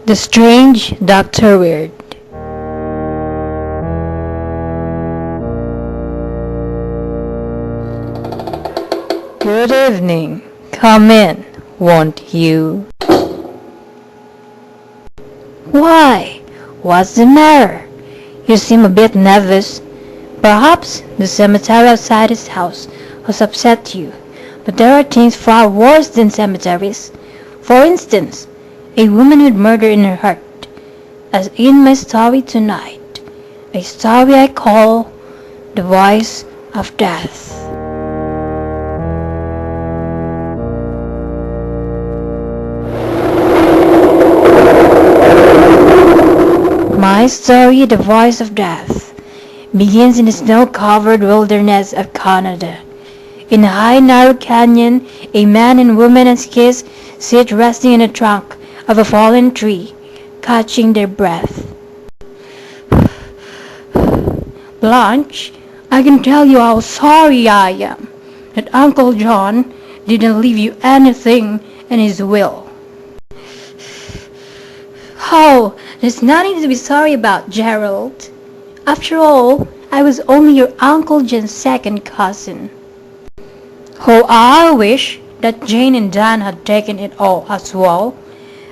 The Strange Doctor Weird. Good evening. Come in, won't you? Why? What's the matter? You seem a bit nervous. Perhaps the cemetery outside his house has upset you, but there are things far worse than cemeteries. For instance, a woman with murder in her heart, as in my story tonight, a story I call The Voice of Death. My story, The Voice of Death, begins in the snow-covered wilderness of Canada. In a high, narrow canyon, a man and woman and skis sit resting in the trunk of a fallen tree, catching their breath. Blanche, I can tell you how sorry I am that Uncle John didn't leave you anything in his will. Oh, there's nothing to be sorry about, Gerald. After all, I was only your Uncle John's second cousin. Oh, I wish that Jane and Dan had taken it all as well.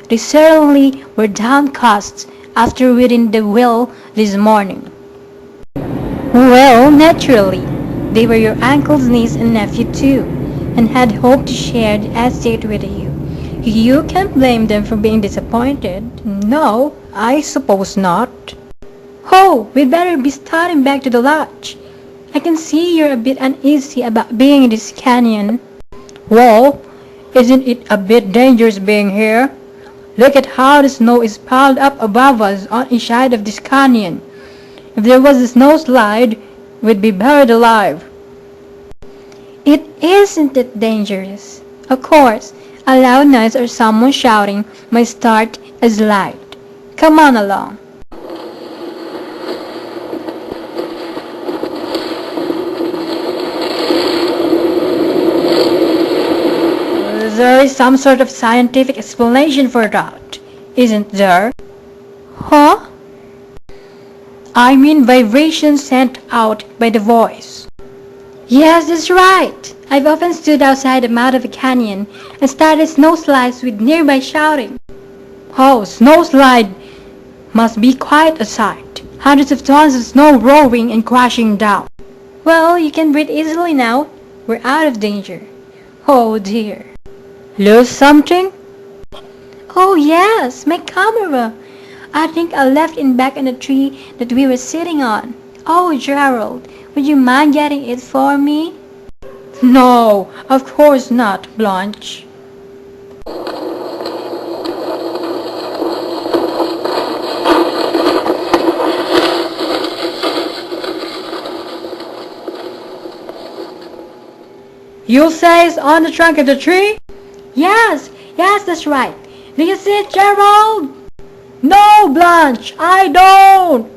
They certainly were downcast after reading the will this morning. Well, naturally, they were your uncle's niece and nephew too, and had hoped to share the estate with you. You can't blame them for being disappointed. No, I suppose not. Oh, we'd better be starting back to the lodge. I can see you're a bit uneasy about being in this canyon. Well, isn't it a bit dangerous being here? Look at how the snow is piled up above us on each side of this canyon. If there was a snowslide, we'd be buried alive. It isn't that dangerous. Of course, a loud noise or someone shouting might start a slide. Come on along. There is some sort of scientific explanation for that, isn't there? Huh? I mean vibrations sent out by the voice. Yes, that's right. I've often stood outside the mouth of a canyon and started snowslides with nearby shouting. Oh, snowslide must be quite a sight. Hundreds of tons of snow rolling and crashing down. Well, you can breathe easily now. We're out of danger. Oh dear. Lose something? Oh yes, my camera. I think I left it back in the tree that we were sitting on. Oh, Gerald, would you mind getting it for me? No, of course not, Blanche. You say it's on the trunk of the tree? Yes, that's right. Do you see it, Gerald? No, Blanche, I don't.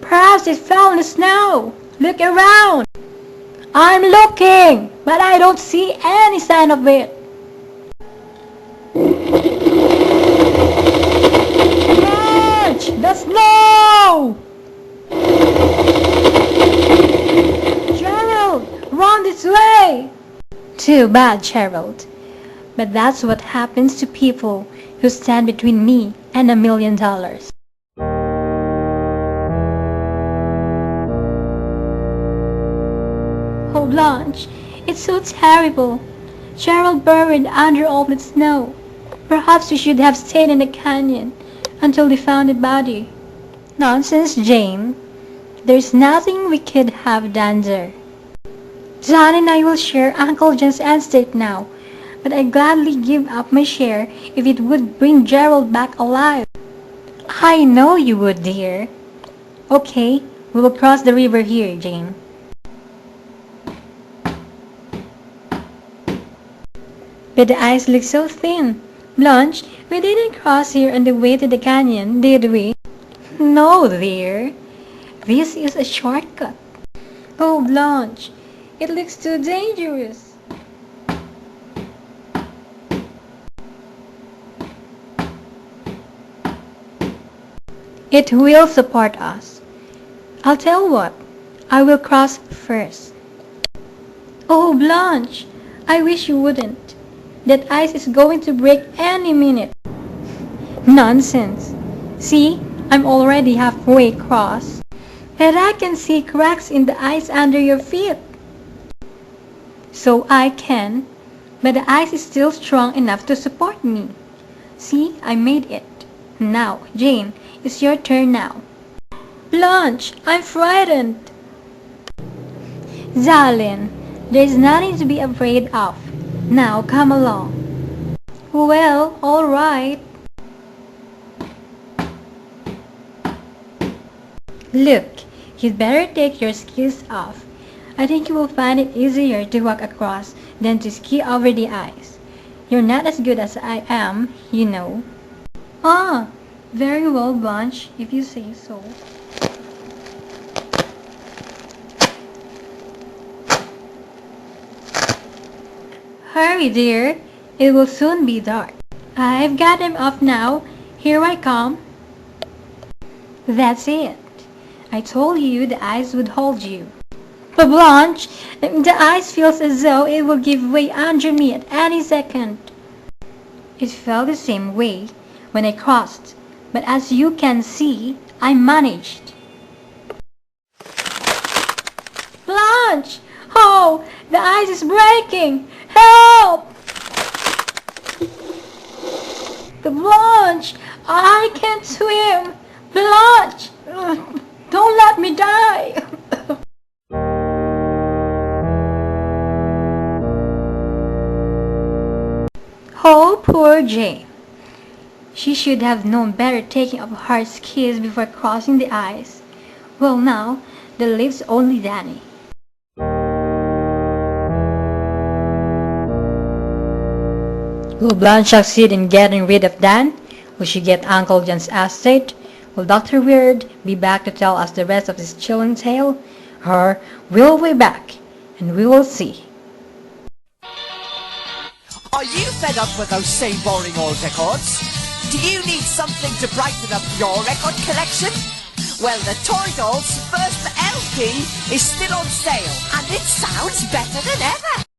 Perhaps it fell in the snow. Look around. I'm looking, but I don't see any sign of it. Blanche, the snow! Gerald, run this way! Too bad, Gerald. But that's what happens to people who stand between me and $1 million. Oh, Blanche, it's so terrible. Gerald buried under all the snow. Perhaps we should have stayed in the canyon until they found the body. Nonsense, Jane. There's nothing we could have done there. John and I will share Uncle John's estate now, but I'd gladly give up my share if it would bring Gerald back alive. I know you would, dear. Okay, we will cross the river here, Jane. But the ice looks so thin. Blanche, we didn't cross here on the way to the canyon, did we? No, dear. This is a shortcut. Oh, Blanche, it looks too dangerous. It will support us. I'll tell what, I will cross first. Oh, Blanche, I wish you wouldn't. That ice is going to break any minute. Nonsense. See, I'm already halfway across. And I can see cracks in the ice under your feet. So I can, but the ice is still strong enough to support me. See, I made it. Now, Jane, it's your turn now. Blanche, I'm frightened. Zalin, there's nothing to be afraid of. Now, come along. Well, all right. Look, you'd better take your skis off. I think you will find it easier to walk across than to ski over the ice. You're not as good as I am, you know. Ah, very well, Blanche, if you say so. Hurry, dear. It will soon be dark. I've got him off now. Here I come. That's it. I told you the ice would hold you. But Blanche, the ice feels as though it will give way under me at any second. It felt the same way when I crossed, but as you can see, I managed. Blanche! Oh, the ice is breaking! Help! Blanche, I can't swim! Blanche! Don't let me die! Oh, poor Jane. She should have known better taking off her skis before crossing the ice. Well, now, there lives only Danny. Will Blanche succeed in getting rid of Dan? Will she get Uncle John's estate? Will Dr. Weird be back to tell us the rest of this chilling tale? Or will we back, and we will see. Are you fed up with those same boring old records? Do you need something to brighten up your record collection? Well, the Toy Dolls' first LP is still on sale, and it sounds better than ever.